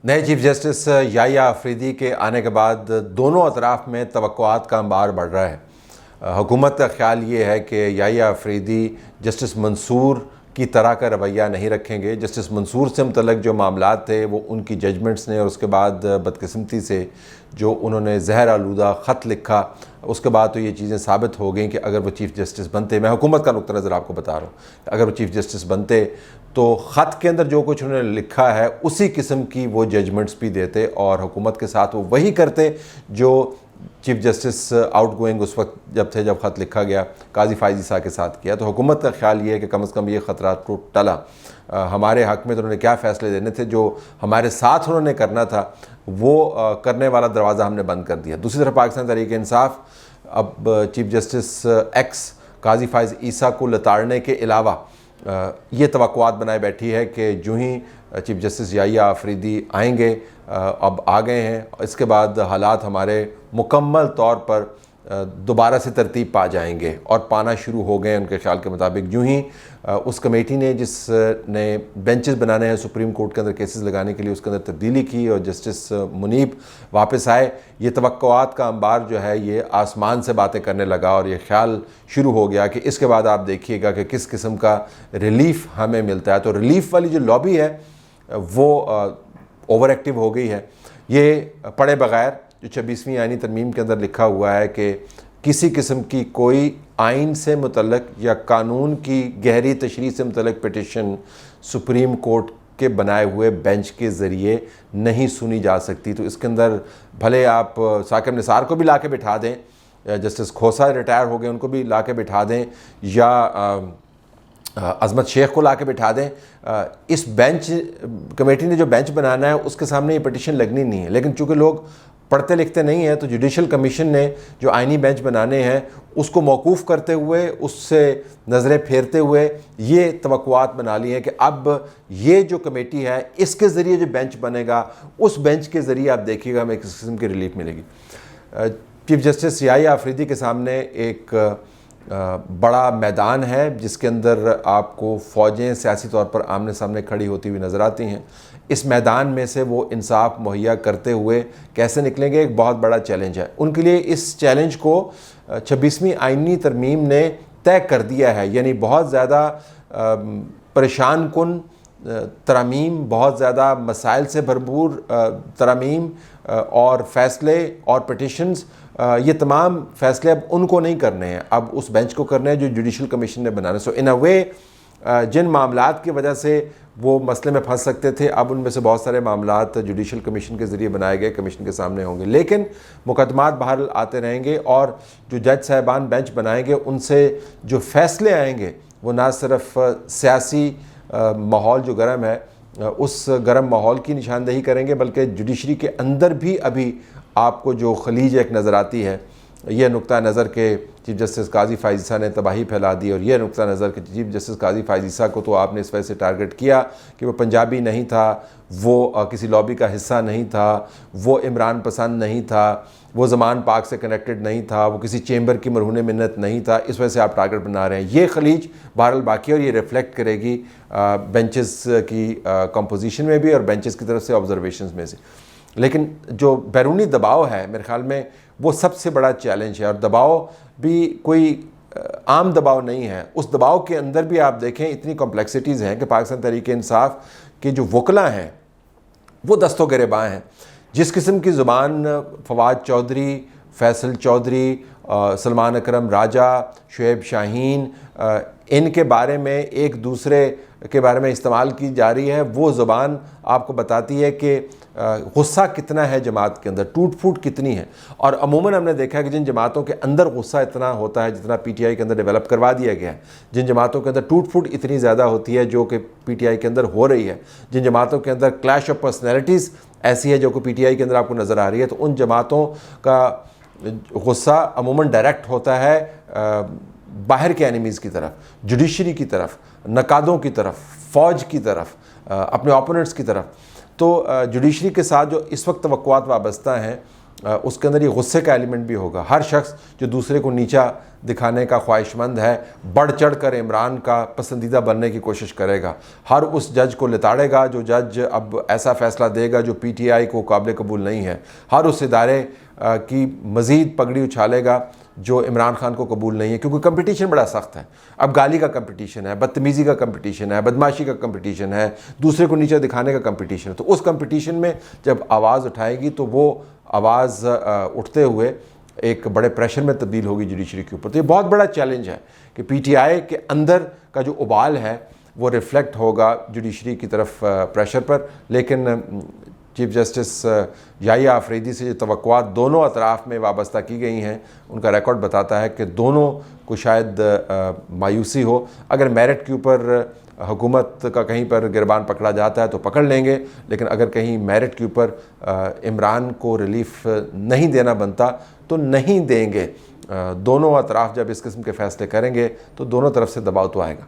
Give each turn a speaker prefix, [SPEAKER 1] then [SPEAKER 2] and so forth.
[SPEAKER 1] نئے chief justice یحییٰ آفریدی کے آنے کے بعد دونوں اطراف میں توقعات کا انبار بڑھ رہا ہے۔ حکومت کا خیال یہ ہے کہ یحییٰ آفریدی جسٹس منصور کی طرح کا رویہ نہیں رکھیں گے۔ جسٹس منصور سے متعلق جو معاملات تھے وہ ان کی ججمنٹس نے، اور اس کے بعد بدقسمتی سے جو انہوں نے زہر آلودہ خط لکھا، اس کے بعد تو یہ چیزیں ثابت ہو گئیں کہ اگر وہ چیف جسٹس بنتے، میں حکومت کا نقطہ نظر آپ کو بتا رہا ہوں، اگر وہ چیف جسٹس بنتے تو خط کے اندر جو کچھ انہوں نے لکھا ہے اسی قسم کی وہ ججمنٹس بھی دیتے، اور حکومت کے ساتھ وہ وہی کرتے جو چیف جسٹس آؤٹ گوئنگ اس وقت جب خط لکھا گیا قاضی فائز عیسیٰ کے ساتھ کیا۔ تو حکومت کا خیال یہ ہے کہ کم از کم یہ خطرات کو ٹلا۔ ہمارے حق میں تو انہوں نے کیا فیصلے دینے تھے، جو ہمارے ساتھ انہوں نے کرنا تھا وہ کرنے والا دروازہ ہم نے بند کر دیا۔ دوسری طرف پاکستان تحریک انصاف اب چیف جسٹس ایکس قاضی فائز عیسیٰ کو لتاڑنے کے علاوہ یہ توقعات بنائے بیٹھی ہے کہ جو ہی چیف جسٹس یحییٰ آفریدی آئیں گے، اب آ گئے ہیں، اس کے بعد حالات ہمارے مکمل طور پر دوبارہ سے ترتیب پا جائیں گے، اور پانا شروع ہو گئے ان کے خیال کے مطابق۔ جو ہی اس کمیٹی نے جس نے بینچز بنانے ہیں سپریم کورٹ کے اندر کیسز لگانے کے لیے، اس کے اندر تبدیلی کی اور جسٹس منیب واپس آئے، یہ توقعات کا انبار جو ہے یہ آسمان سے باتیں کرنے لگا، اور یہ خیال شروع ہو گیا کہ اس کے بعد آپ دیکھیے گا کہ کس قسم کا ریلیف ہمیں ملتا ہے۔ تو ریلیف والی جو لابی ہے وہ اوور ایکٹیو ہو گئی ہے۔ یہ پڑھے بغیر جو 26ویں آئینی ترمیم کے اندر لکھا ہوا ہے کہ کسی قسم کی کوئی آئین سے متعلق یا قانون کی گہری تشریح سے متعلق پٹیشن سپریم کورٹ کے بنائے ہوئے بینچ کے ذریعے نہیں سنی جا سکتی۔ تو اس کے اندر بھلے آپ ثاقب نثار کو بھی لا کے بٹھا دیں، جسٹس کھوسا ریٹائر ہو گئے ان کو بھی لا کے بٹھا دیں، یا عظمت شیخ کو لا کے بٹھا دیں، اس بینچ کمیٹی نے جو بینچ بنانا ہے اس کے سامنے یہ پٹیشن لگنی نہیں ہے۔ لیکن چونکہ لوگ پڑھتے لکھتے نہیں ہیں تو جوڈیشل کمیشن نے جو آئینی بینچ بنانے ہیں اس کو موقوف کرتے ہوئے، اس سے نظریں پھیرتے ہوئے یہ توقعات بنا لی ہیں کہ اب یہ جو کمیٹی ہے اس کے ذریعے جو بینچ بنے گا، اس بینچ کے ذریعے آپ دیکھیے گا ہمیں کس قسم کی ریلیف ملے گی۔ چیف جسٹس یحییٰ آفریدی کے سامنے ایک بڑا میدان ہے جس کے اندر آپ کو فوجیں سیاسی طور پر آمنے سامنے کھڑی ہوتی ہوئی نظر آتی ہیں۔ اس میدان میں سے وہ انصاف مہیا کرتے ہوئے کیسے نکلیں گے، ایک بہت بڑا چیلنج ہے ان کے لیے۔ اس چیلنج کو 26ویں آئینی ترمیم نے طے کر دیا ہے، یعنی بہت زیادہ پریشان کن ترامیم، بہت زیادہ مسائل سے بھرپور ترامیم اور فیصلے اور پٹیشنز، یہ تمام فیصلے اب ان کو نہیں کرنے ہیں، اب اس بینچ کو کرنے ہیں جو جوڈیشل کمیشن نے بنانا۔ سو ان اے وے جن معاملات کی وجہ سے وہ مسئلے میں پھنس سکتے تھے، اب ان میں سے بہت سارے معاملات جوڈیشل کمیشن کے ذریعے بنائے گئے کمیشن کے سامنے ہوں گے، لیکن مقدمات بہرحال آتے رہیں گے، اور جو جج صاحبان بینچ بنائیں گے ان سے جو فیصلے آئیں گے وہ نہ صرف سیاسی ماحول جو گرم ہے اس گرم ماحول کی نشاندہی کریں گے، بلکہ جوڈیشری کے اندر بھی ابھی آپ کو جو خلیج ایک نظر آتی ہے، یہ نقطہ نظر کہ چیف جسٹس قاضی فائز عیسیٰ نے تباہی پھیلا دی، اور یہ نقطہ نظر کہ چیف جسٹس قاضی فائز عیسیٰ کو تو آپ نے اس وجہ سے ٹارگٹ کیا کہ وہ پنجابی نہیں تھا، وہ کسی لابی کا حصہ نہیں تھا، وہ عمران پسند نہیں تھا، وہ زمان پاک سے کنیکٹڈ نہیں تھا، وہ کسی چیمبر کی مرہون منت نہیں تھا، اس وجہ سے آپ ٹارگٹ بنا رہے ہیں۔ یہ خلیج بہرحال باقی، اور یہ ریفلیکٹ کرے گی بینچز کی کمپوزیشن میں بھی اور بینچز کی طرف سے آبزرویشنز میں سے۔ لیکن جو بیرونی دباؤ ہے میرے خیال میں وہ سب سے بڑا چیلنج ہے، اور دباؤ بھی کوئی عام دباؤ نہیں ہے۔ اس دباؤ کے اندر بھی آپ دیکھیں اتنی کمپلیکسٹیز ہیں کہ پاکستان تحریک انصاف کے جو وکلاء ہیں وہ دست و گریباں ہیں۔ جس قسم کی زبان فواد چودھری، فیصل چودھری، سلمان اکرم راجہ، شعیب شاہین، ان کے بارے میں ایک دوسرے کے بارے میں استعمال کی جا رہی ہے، وہ زبان آپ کو بتاتی ہے کہ غصہ کتنا ہے جماعت کے اندر، ٹوٹ پھوٹ کتنی ہے۔ اور عموماً ہم نے دیکھا ہے کہ جن جماعتوں کے اندر غصہ اتنا ہوتا ہے جتنا پی ٹی آئی کے اندر ڈیولپ کروا دیا گیا ہے، جن جماعتوں کے اندر ٹوٹ پھوٹ اتنی زیادہ ہوتی ہے جو کہ پی ٹی آئی کے اندر ہو رہی ہے، جن جماعتوں کے اندر کلیش آف پرسنالٹیز ایسی ہے جو کہ پی ٹی آئی کے اندر آپ کو نظر آ رہی ہے، تو ان جماعتوں کا غصہ عموماً ڈائریکٹ ہوتا ہے باہر کے اینیمیز کی طرف، جوڈیشری کی طرف، نقادوں کی طرف، فوج کی طرف، اپنے اوپوننٹس کی طرف۔ تو جوڈیشری کے ساتھ جو اس وقت توقعات وابستہ ہیں اس کے اندر یہ غصے کا ایلیمنٹ بھی ہوگا. ہر شخص جو دوسرے کو نیچا دکھانے کا خواہش مند ہے بڑھ چڑھ کر عمران کا پسندیدہ بننے کی کوشش کرے گا. ہر اس جج کو لتاڑے گا جو جج اب ایسا فیصلہ دے گا جو پی ٹی آئی کو قابل قبول نہیں ہے. ہر اس ادارے کی مزید پگڑی اچھالے گا جو عمران خان کو قبول نہیں ہے، کیونکہ کمپٹیشن بڑا سخت ہے. اب گالی کا کمپٹیشن ہے، بدتمیزی کا کمپٹیشن ہے، بدمعاشی کا کمپٹیشن ہے، دوسرے کو نیچے دکھانے کا کمپٹیشن ہے. تو اس کمپٹیشن میں جب آواز اٹھائے گی تو وہ آواز اٹھتے ہوئے ایک بڑے پریشر میں تبدیل ہوگی جوڈیشری کے اوپر. تو یہ بہت بڑا چیلنج ہے کہ پی ٹی آئی کے اندر کا جو ابال ہے وہ ریفلیکٹ ہوگا جوڈیشری کی طرف پریشر پر. لیکن چیف جسٹس یحییٰ آفریدی سے جو توقعات دونوں اطراف میں وابستہ کی گئی ہیں ان کا ریکارڈ بتاتا ہے کہ دونوں کو شاید مایوسی ہو. اگر میرٹ کے اوپر حکومت کا کہیں پر گربان پکڑا جاتا ہے تو پکڑ لیں گے، لیکن اگر کہیں میرٹ کے اوپر عمران کو ریلیف نہیں دینا بنتا تو نہیں دیں گے. دونوں اطراف جب اس قسم کے فیصلے کریں گے تو دونوں طرف سے دباؤ تو آئے گا.